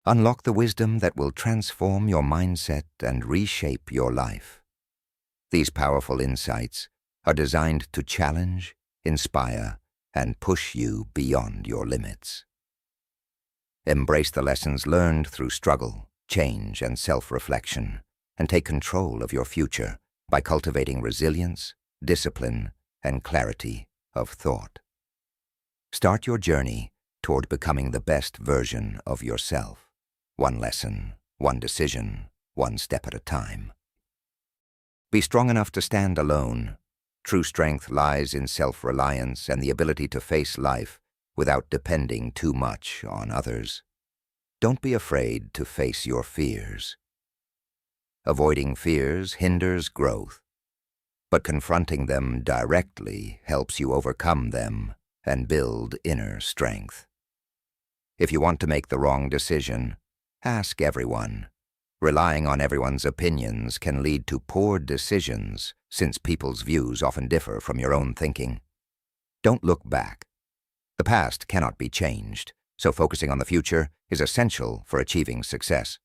Unlock the wisdom that will transform your mindset and reshape your life. These powerful insights are designed to challenge, inspire, and push you beyond your limits. Embrace the lessons learned through struggle, change, and self-reflection, and take control of your future by cultivating resilience, discipline, and clarity of thought. Start your journey toward becoming the best version of yourself. One lesson, one decision, one step at a time. Be strong enough to stand alone. True strength lies in self-reliance and the ability to face life without depending too much on others. Don't be afraid to face your fears. Avoiding fears hinders growth, but confronting them directly helps you overcome them and build inner strength. If you want to make the wrong decision, ask everyone. Relying on everyone's opinions can lead to poor decisions, since people's views often differ from your own thinking. Don't look back. The past cannot be changed, so focusing on the future is essential for achieving success.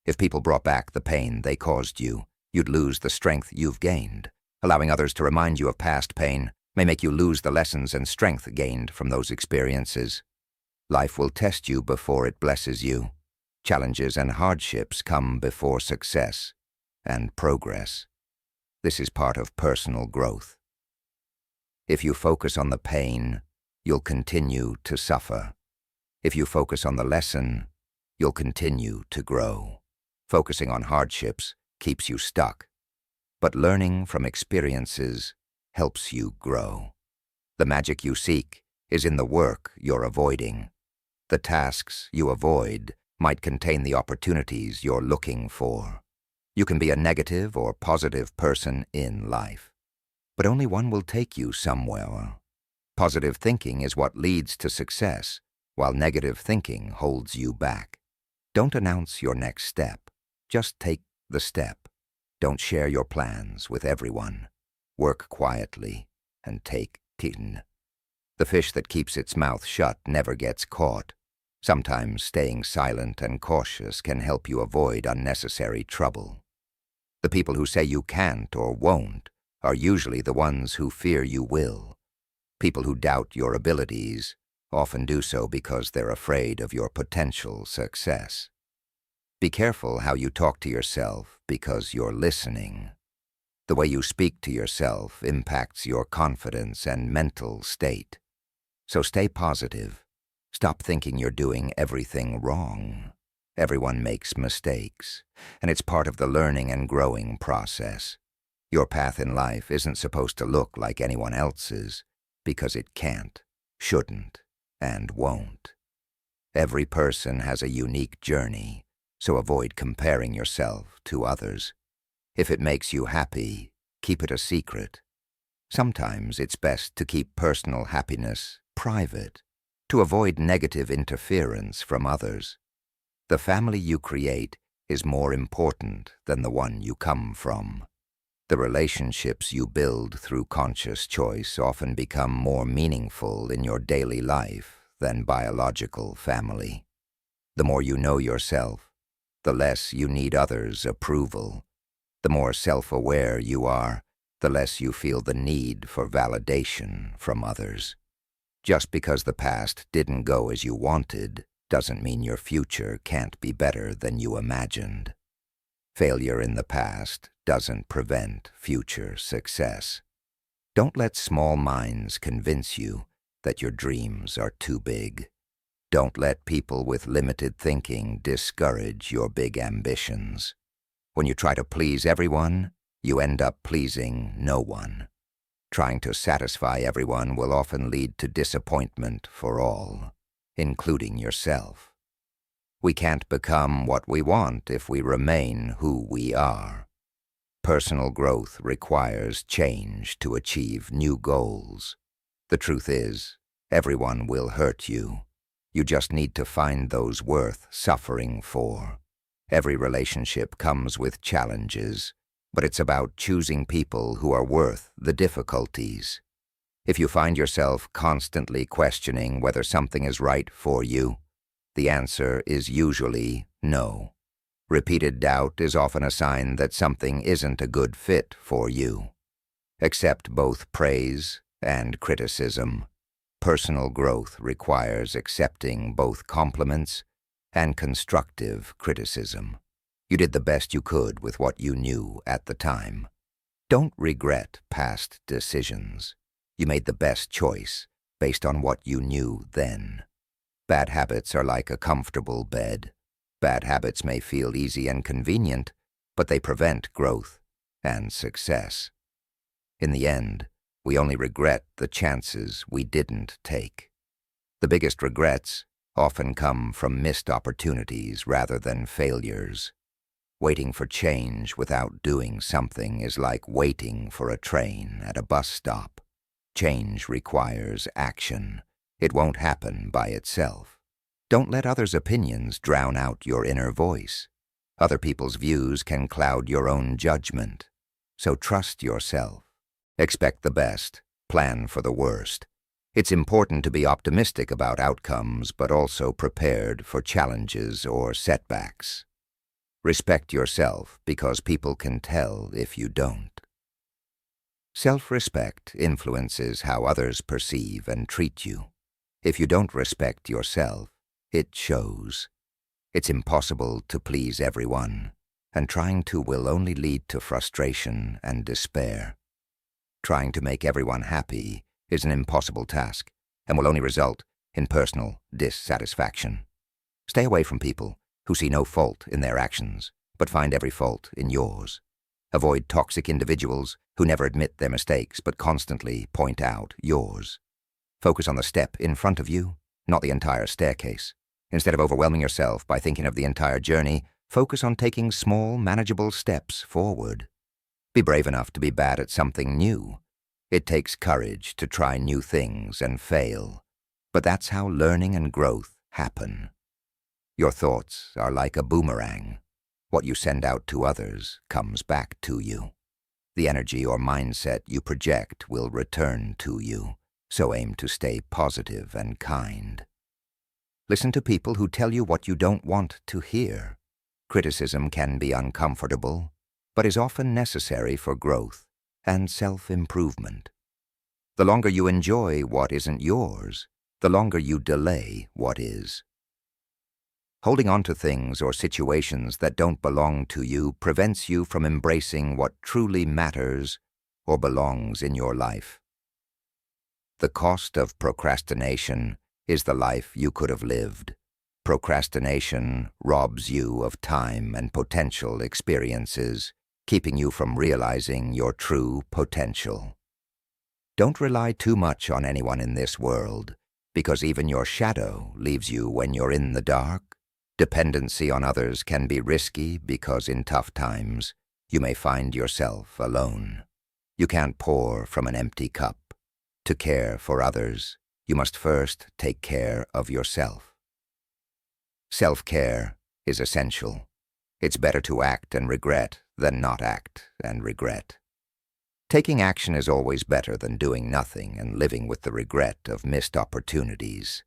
If people brought back the pain they caused you, you'd lose the strength you've gained. Allowing others to remind you of past pain may make you lose the lessons and strength gained from those experiences. Life will test you before it blesses you. Challenges and hardships come before success and progress. This is part of personal growth. If you focus on the pain, you'll continue to suffer. If you focus on the lesson, you'll continue to grow. Focusing on hardships keeps you stuck, but learning from experiences helps you grow. The magic you seek is in the work you're avoiding. The tasks you avoid might contain the opportunities you're looking for. You can be a negative or positive person in life, but only one will take you somewhere. Positive thinking is what leads to success, while negative thinking holds you back. Don't announce your next step. Just take the step. Don't share your plans with everyone. Work quietly and take tin. The fish that keeps its mouth shut never gets caught. Sometimes staying silent and cautious can help you avoid unnecessary trouble. The people who say you can't or won't are usually the ones who fear you will. People who doubt your abilities often do so because they're afraid of your potential success. Be careful how you talk to yourself because you're listening. The way you speak to yourself impacts your confidence and mental state. So stay positive. Stop thinking you're doing everything wrong. Everyone makes mistakes, and it's part of the learning and growing process. Your path in life isn't supposed to look like anyone else's, because it can't, shouldn't, and won't. Every person has a unique journey, so avoid comparing yourself to others. If it makes you happy, keep it a secret. Sometimes it's best to keep personal happiness private, to avoid negative interference from others. The family you create is more important than the one you come from. The relationships you build through conscious choice often become more meaningful in your daily life than biological family. The more you know yourself, the less you need others' approval. The more self-aware you are, the less you feel the need for validation from others. Just because the past didn't go as you wanted doesn't mean your future can't be better than you imagined. Failure in the past doesn't prevent future success. Don't let small minds convince you that your dreams are too big. Don't let people with limited thinking discourage your big ambitions. When you try to please everyone, you end up pleasing no one. Trying to satisfy everyone will often lead to disappointment for all, including yourself. We can't become what we want if we remain who we are. Personal growth requires change to achieve new goals. The truth is, everyone will hurt you. You just need to find those worth suffering for. Every relationship comes with challenges, but it's about choosing people who are worth the difficulties. If you find yourself constantly questioning whether something is right for you, The answer is usually no. Repeated doubt is often a sign that something isn't a good fit for you. Accept both praise and criticism. Personal growth requires accepting both compliments and constructive criticism. You did the best you could with what you knew at the time. Don't regret past decisions. You made the best choice based on what you knew then. Bad habits are like a comfortable bed. Bad habits may feel easy and convenient, but they prevent growth and success. In the end, we only regret the chances we didn't take. The biggest regrets often come from missed opportunities rather than failures. Waiting for change without doing something is like waiting for a train at a bus stop. Change requires action. It won't happen by itself. Don't let others' opinions drown out your inner voice. Other people's views can cloud your own judgment. So trust yourself. Expect the best. Plan for the worst. It's important to be optimistic about outcomes, but also prepared for challenges or setbacks. Respect yourself because people can tell if you don't. Self-respect influences how others perceive and treat you. If you don't respect yourself, it shows. It's impossible to please everyone, and trying to will only lead to frustration and despair. Trying to make everyone happy is an impossible task and will only result in personal dissatisfaction. Stay away from people who see no fault in their actions, but find every fault in yours. Avoid toxic individuals who never admit their mistakes but constantly point out yours. Focus on the step in front of you, not the entire staircase. Instead of overwhelming yourself by thinking of the entire journey, focus on taking small, manageable steps forward. Be brave enough to be bad at something new. It takes courage to try new things and fail, but that's how learning and growth happen. Your thoughts are like a boomerang. What you send out to others comes back to you. The energy or mindset you project will return to you, so aim to stay positive and kind. Listen to people who tell you what you don't want to hear. Criticism can be uncomfortable, but is often necessary for growth and self-improvement. The longer you enjoy what isn't yours, the longer you delay what is. Holding on to things or situations that don't belong to you prevents you from embracing what truly matters or belongs in your life. The cost of procrastination is the life you could have lived. Procrastination robs you of time and potential experiences, keeping you from realizing your true potential. Don't rely too much on anyone in this world, because even your shadow leaves you when you're in the dark. Dependency on others can be risky because in tough times, you may find yourself alone. You can't pour from an empty cup. To care for others, you must first take care of yourself. Self-care is essential. It's better to act and regret than not act and regret. Taking action is always better than doing nothing and living with the regret of missed opportunities.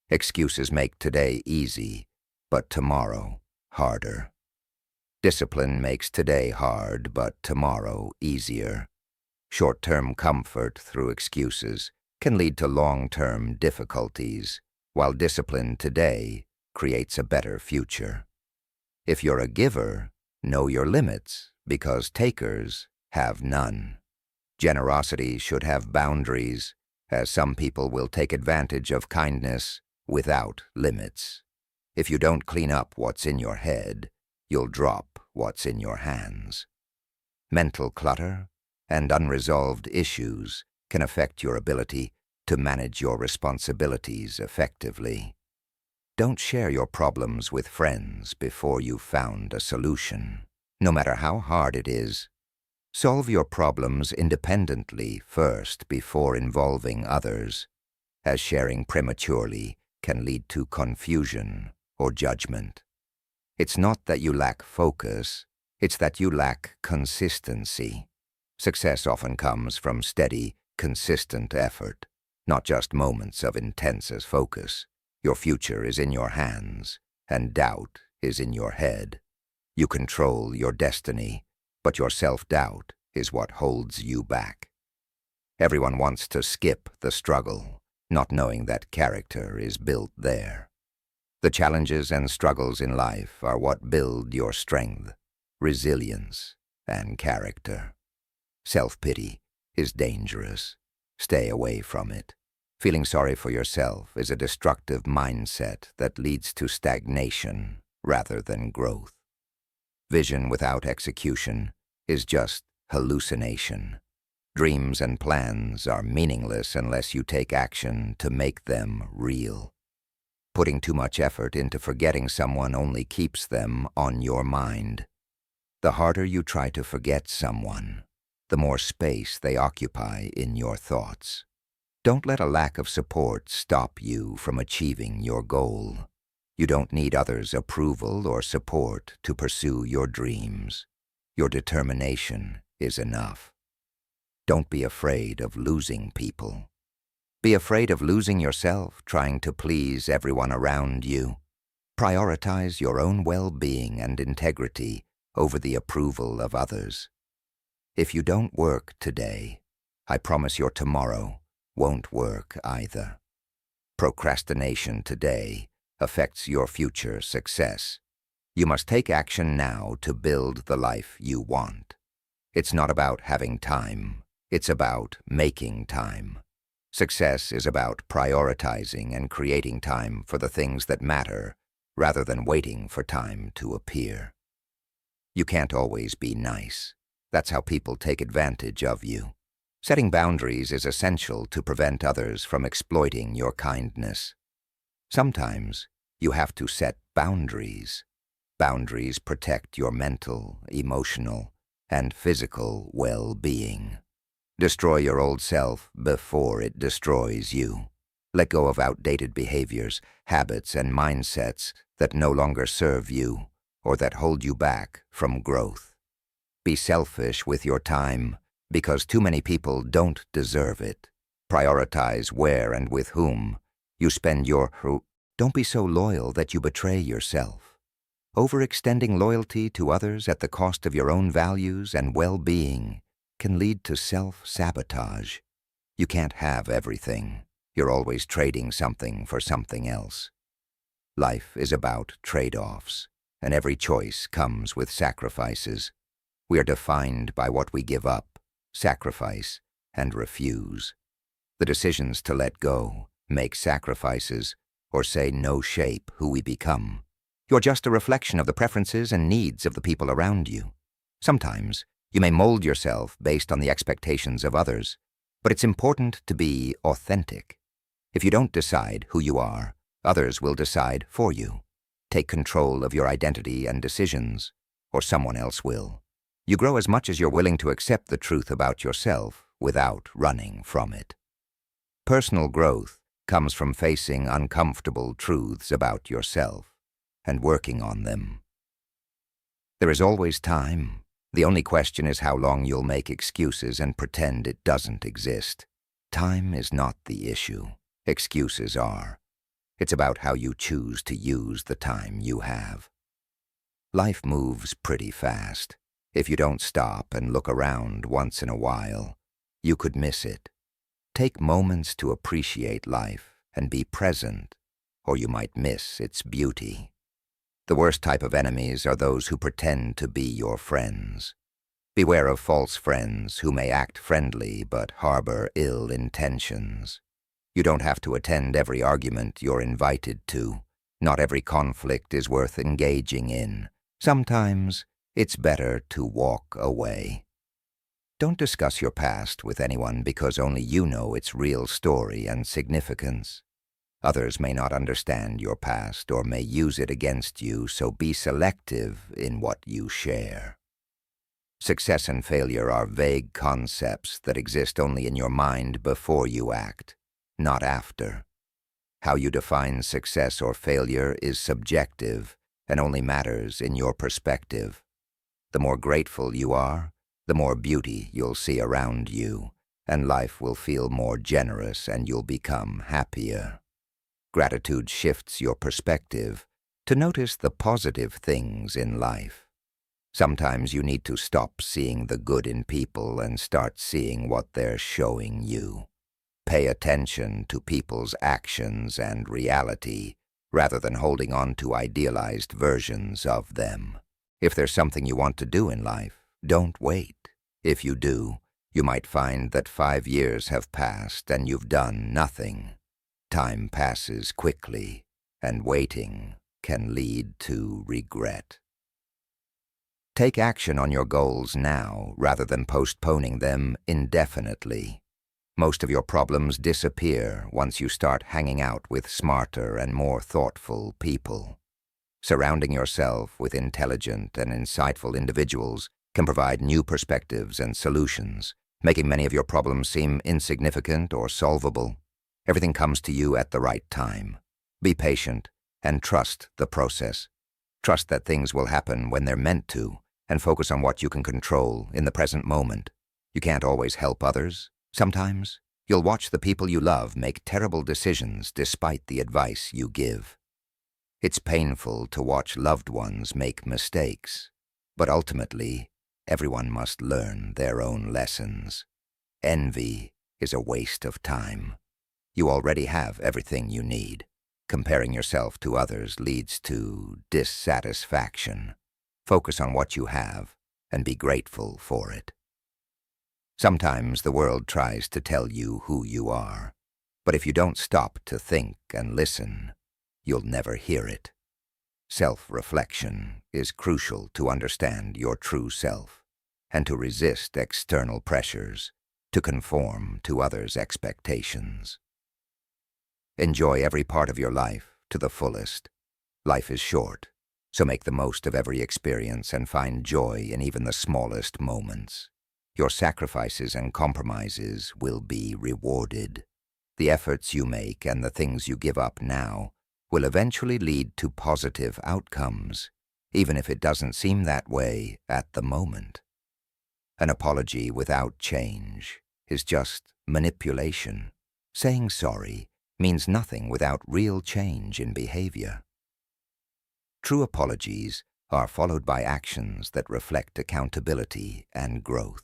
Excuses make today easy, but tomorrow harder. Discipline makes today hard, but tomorrow easier. Short-term comfort through excuses can lead to long-term difficulties, while discipline today creates a better future. If you're a giver, know your limits, because takers have none. Generosity should have boundaries, as some people will take advantage of kindness without limits. If you don't clean up what's in your head, you'll drop what's in your hands. Mental clutter and unresolved issues can affect your ability to manage your responsibilities effectively. Don't share your problems with friends before you've found a solution. No matter how hard it is, solve your problems independently first before involving others, as sharing prematurely can lead to confusion or judgment. It's not that you lack focus, it's that you lack consistency. Success often comes from steady, consistent effort, not just moments of intense focus. Your future is in your hands, and doubt is in your head. You control your destiny, but your self-doubt is what holds you back. Everyone wants to skip the struggle, not knowing that character is built there. The challenges and struggles in life are what build your strength, resilience, and character. Self-pity is dangerous. Stay away from it. Feeling sorry for yourself is a destructive mindset that leads to stagnation rather than growth. Vision without execution is just hallucination. Dreams and plans are meaningless unless you take action to make them real. Putting too much effort into forgetting someone only keeps them on your mind. The harder you try to forget someone, the more space they occupy in your thoughts. Don't let a lack of support stop you from achieving your goal. You don't need others' approval or support to pursue your dreams. Your determination is enough. Don't be afraid of losing people. Be afraid of losing yourself trying to please everyone around you. Prioritize your own well-being and integrity over the approval of others. If you don't work today, I promise your tomorrow won't work either. Procrastination today affects your future success. You must take action now to build the life you want. It's not about having time, it's about making time. Success is about prioritizing and creating time for the things that matter rather than waiting for time to appear. You can't always be nice. That's how people take advantage of you. Setting boundaries is essential to prevent others from exploiting your kindness. Sometimes you have to set boundaries. Boundaries protect your mental, emotional, and physical well-being. Destroy your old self before it destroys you. Let go of outdated behaviors, habits, and mindsets that no longer serve you or that hold you back from growth. Be selfish with your time, because too many people don't deserve it. Prioritize where and with whom you spend your... Don't be so loyal that you betray yourself. Overextending loyalty to others at the cost of your own values and well-being can lead to self-sabotage. You can't have everything. You're always trading something for something else. Life is about trade-offs, and every choice comes with sacrifices. We are defined by what we give up, sacrifice, and refuse. The decisions to let go, make sacrifices, or say no shape who we become. You're just a reflection of the preferences and needs of the people around you. Sometimes you may mold yourself based on the expectations of others, but it's important to be authentic. If you don't decide who you are, others will decide for you. Take control of your identity and decisions, or someone else will. You grow as much as you're willing to accept the truth about yourself without running from it. Personal growth comes from facing uncomfortable truths about yourself and working on them. There is always time. The only question is how long you'll make excuses and pretend it doesn't exist. Time is not the issue. Excuses are. It's about how you choose to use the time you have. Life moves pretty fast. If you don't stop and look around once in a while, you could miss it. Take moments to appreciate life and be present, or you might miss its beauty. The worst type of enemies are those who pretend to be your friends. Beware of false friends who may act friendly but harbor ill intentions. You don't have to attend every argument you're invited to. Not every conflict is worth engaging in. Sometimes it's better to walk away. Don't discuss your past with anyone because only you know its real story and significance. Others may not understand your past or may use it against you, so be selective in what you share. Success and failure are vague concepts that exist only in your mind before you act, not after. How you define success or failure is subjective and only matters in your perspective. The more grateful you are, the more beauty you'll see around you, and life will feel more generous and you'll become happier. Gratitude shifts your perspective to notice the positive things in life. Sometimes you need to stop seeing the good in people and start seeing what they're showing you. Pay attention to people's actions and reality rather than holding on to idealized versions of them. If there's something you want to do in life, don't wait. If you do, you might find that 5 years have passed and you've done nothing. Time passes quickly, and waiting can lead to regret. Take action on your goals now rather than postponing them indefinitely. Most of your problems disappear once you start hanging out with smarter and more thoughtful people. Surrounding yourself with intelligent and insightful individuals can provide new perspectives and solutions, making many of your problems seem insignificant or solvable. Everything comes to you at the right time. Be patient and trust the process. Trust that things will happen when they're meant to, and focus on what you can control in the present moment. You can't always help others. Sometimes, you'll watch the people you love make terrible decisions despite the advice you give. It's painful to watch loved ones make mistakes, but ultimately, everyone must learn their own lessons. Envy is a waste of time. You already have everything you need. Comparing yourself to others leads to dissatisfaction. Focus on what you have and be grateful for it. Sometimes the world tries to tell you who you are, but if you don't stop to think and listen, you'll never hear it. Self-reflection is crucial to understand your true self and to resist external pressures to conform to others' expectations. Enjoy every part of your life to the fullest. Life is short, so make the most of every experience and find joy in even the smallest moments. Your sacrifices and compromises will be rewarded. The efforts you make and the things you give up now will eventually lead to positive outcomes, even if it doesn't seem that way at the moment. An apology without change is just manipulation. Saying sorry means nothing without real change in behavior. True apologies are followed by actions that reflect accountability and growth.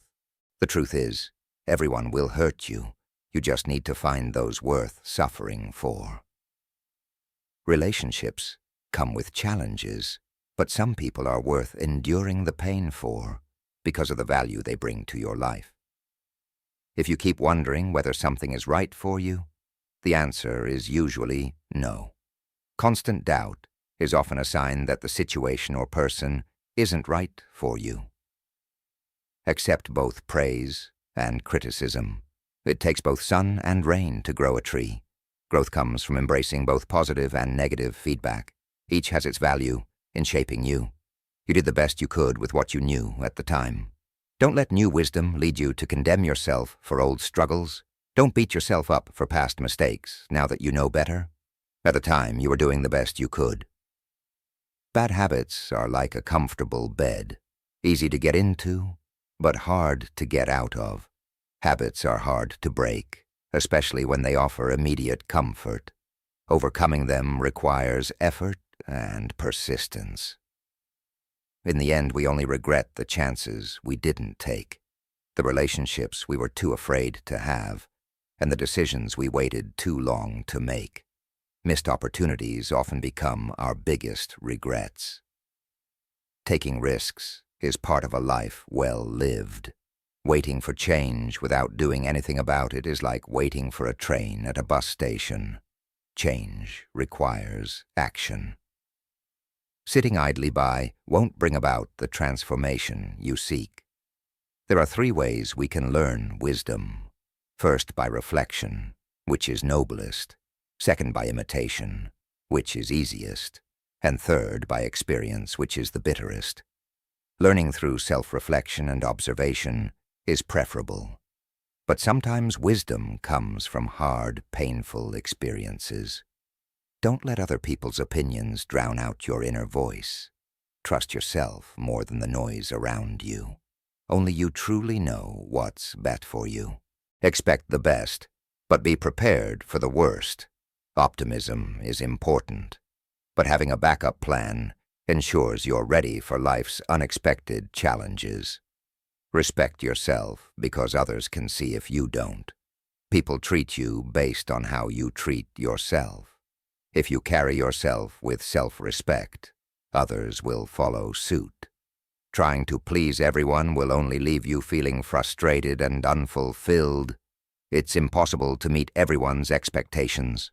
The truth is, everyone will hurt you. You just need to find those worth suffering for. Relationships come with challenges, but some people are worth enduring the pain for because of the value they bring to your life. If you keep wondering whether something is right for you, the answer is usually no. Constant doubt is often a sign that the situation or person isn't right for you. Accept both praise and criticism. It takes both sun and rain to grow a tree. Growth comes from embracing both positive and negative feedback. Each has its value in shaping you. You did the best you could with what you knew at the time. Don't let new wisdom lead you to condemn yourself for old struggles. Don't beat yourself up for past mistakes now that you know better. At the time, you were doing the best you could. Bad habits are like a comfortable bed, easy to get into, but hard to get out of. Habits are hard to break, especially when they offer immediate comfort. Overcoming them requires effort and persistence. In the end, we only regret the chances we didn't take, the relationships we were too afraid to have, and the decisions we waited too long to make. Missed opportunities often become our biggest regrets. Taking risks is part of a life well lived. Waiting for change without doing anything about it is like waiting for a train at a bus station. Change requires action. Sitting idly by won't bring about the transformation you seek. There are 3 ways we can learn wisdom. First, by reflection, which is noblest. Second, by imitation, which is easiest. And third, by experience, which is the bitterest. Learning through self-reflection and observation is preferable. But sometimes wisdom comes from hard, painful experiences. Don't let other people's opinions drown out your inner voice. Trust yourself more than the noise around you. Only you truly know what's best for you. Expect the best, but be prepared for the worst. Optimism is important, but having a backup plan ensures you're ready for life's unexpected challenges. Respect yourself because others can see if you don't. People treat you based on how you treat yourself. If you carry yourself with self-respect, others will follow suit. Trying to please everyone will only leave you feeling frustrated and unfulfilled. It's impossible to meet everyone's expectations.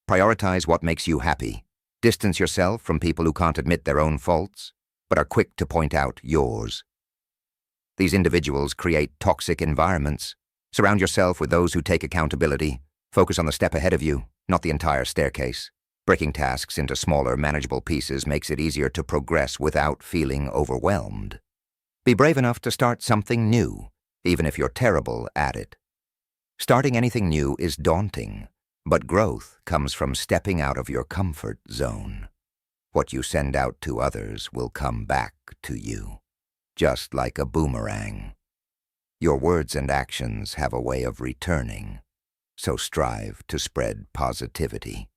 Prioritize what makes you happy. Distance yourself from people who can't admit their own faults, but are quick to point out yours. These individuals create toxic environments. Surround yourself with those who take accountability. Focus on the step ahead of you, not the entire staircase. Breaking tasks into smaller, manageable pieces makes it easier to progress without feeling overwhelmed. Be brave enough to start something new, even if you're terrible at it. Starting anything new is daunting, but growth comes from stepping out of your comfort zone. What you send out to others will come back to you, just like a boomerang. Your words and actions have a way of returning, so strive to spread positivity.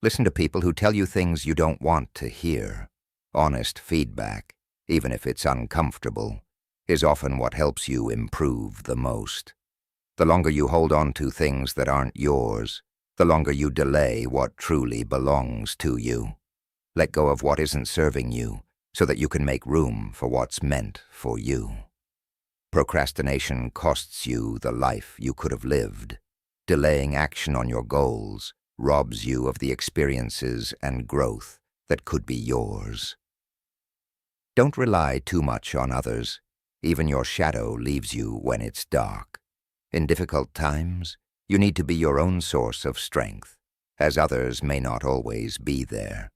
Listen to people who tell you things you don't want to hear. Honest feedback, even if it's uncomfortable, is often what helps you improve the most. The longer you hold on to things that aren't yours, the longer you delay what truly belongs to you. Let go of what isn't serving you so that you can make room for what's meant for you. Procrastination costs you the life you could have lived. Delaying action on your goals robs you of the experiences and growth that could be yours. Don't rely too much on others. Even your shadow leaves you when it's dark. In difficult times, you need to be your own source of strength, as others may not always be there.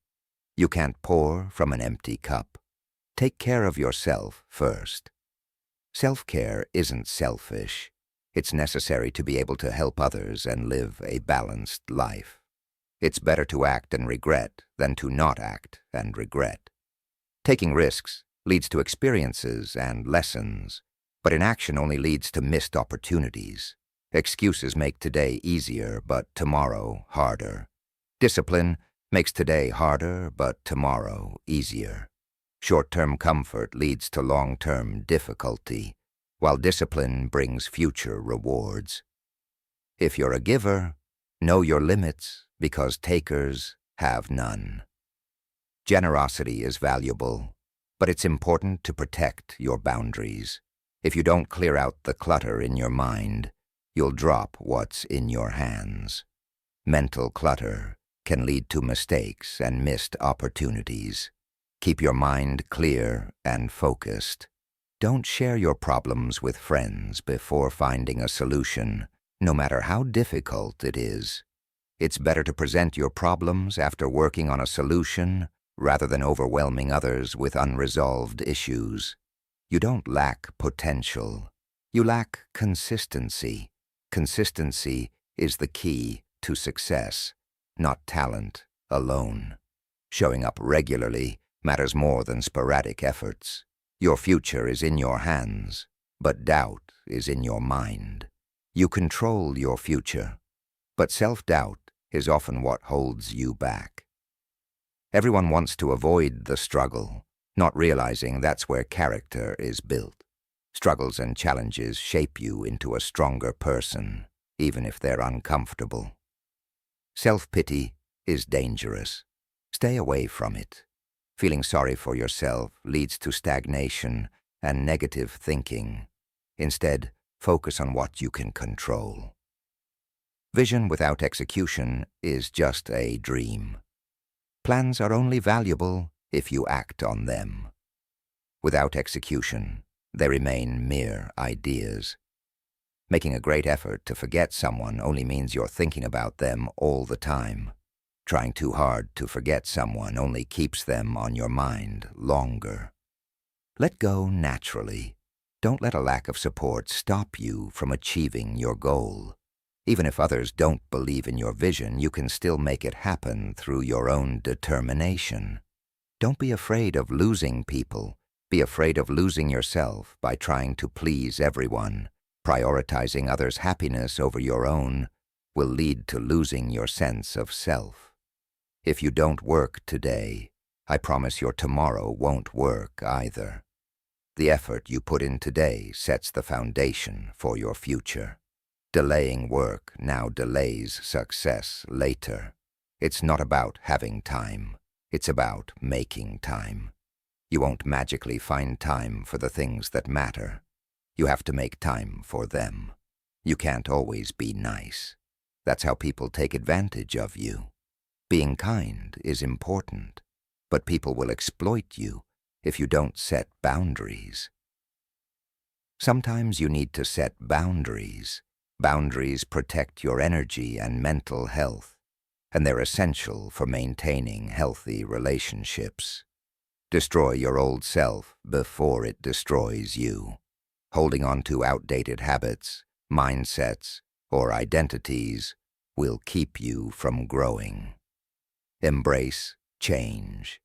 You can't pour from an empty cup. Take care of yourself first. Self-care isn't selfish. It's necessary to be able to help others and live a balanced life. It's better to act and regret than to not act and regret. Taking risks leads to experiences and lessons, but inaction only leads to missed opportunities. Excuses make today easier, but tomorrow harder. Discipline makes today harder, but tomorrow easier. Short-term comfort leads to long-term difficulty, while discipline brings future rewards. If you're a giver, know your limits, because takers have none. Generosity is valuable, but it's important to protect your boundaries. If you don't clear out the clutter in your mind, you'll drop what's in your hands. Mental clutter can lead to mistakes and missed opportunities. Keep your mind clear and focused. Don't share your problems with friends before finding a solution, no matter how difficult it is. It's better to present your problems after working on a solution rather than overwhelming others with unresolved issues. You don't lack potential. You lack consistency. Consistency is the key to success, not talent alone. Showing up regularly matters more than sporadic efforts. Your future is in your hands, but doubt is in your mind. You control your future, but self-doubt is often what holds you back. Everyone wants to avoid the struggle, not realizing that's where character is built. Struggles and challenges shape you into a stronger person, even if they're uncomfortable. Self-pity is dangerous. Stay away from it. Feeling sorry for yourself leads to stagnation and negative thinking. Instead, focus on what you can control. Vision without execution is just a dream. Plans are only valuable if you act on them. Without execution, they remain mere ideas. Making a great effort to forget someone only means you're thinking about them all the time. Trying too hard to forget someone only keeps them on your mind longer. Let go naturally. Don't let a lack of support stop you from achieving your goal. Even if others don't believe in your vision, you can still make it happen through your own determination. Don't be afraid of losing people. Be afraid of losing yourself by trying to please everyone, prioritizing others' happiness over your own. will lead to losing your sense of self. If you don't work today, I promise your tomorrow won't work either. The effort you put in today sets the foundation for your future. Delaying work now delays success later. It's not about having time. It's about making time. You won't magically find time for the things that matter. You have to make time for them. You can't always be nice. That's how people take advantage of you. Being kind is important, but people will exploit you if you don't set boundaries. Sometimes you need to set boundaries. Boundaries protect your energy and mental health, and they're essential for maintaining healthy relationships. Destroy your old self before it destroys you. Holding on to outdated habits, mindsets, or identities will keep you from growing. Embrace change.